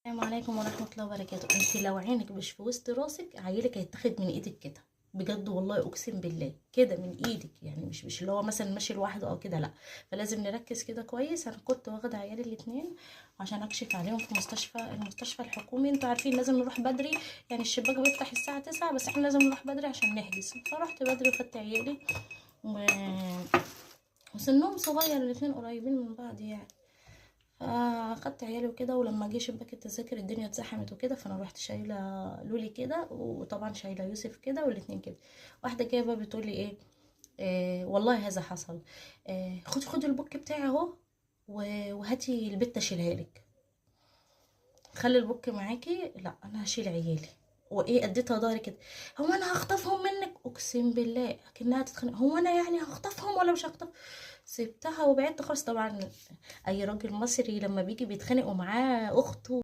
السلام عليكم ورحمة الله وبركاته. انت لو عينك مش في وسط راسك عيلك هيتاخد من ايدك كده بجد والله، اقسم بالله كده من ايدك، يعني مش اللي هو مثلا ماشي لوحده او كده، لا. فلازم نركز كده كويس. انا كنت واخده عيالي الاتنين عشان اكشف عليهم في المستشفى الحكومي. انتوا عارفين لازم نروح بدري، يعني الشباك بيفتح الساعة 9 بس احنا لازم نروح بدري عشان نحجز. فرحت بدري وخدت عيالي و... وسنهم صغير، الاتنين قريبين من بعض يعني. فاخدت عيالي وكده، ولما جه شباك التذاكر الدنيا اتزحمت وكده، فانا رحت شايله لولي كده، وطبعا شايله يوسف كده، والاتنين كده. واحده كده بقى بتقول لي ايه، والله هذا حصل. خدي البوك بتاعي اهو، وهاتي البت اشيلها لك. خلي البوك معاكي، لا انا هشيل عيالي. وايه، اديتها ظهري كده. هو انا هخطفهم منك؟ اقسم بالله اكنها تتخانق. هو انا يعني هخطفهم ولا مش هخطف؟ سبتها وبعدت خالص. طبعا اي راجل مصري لما بيجي بيتخانقوا معاه اخته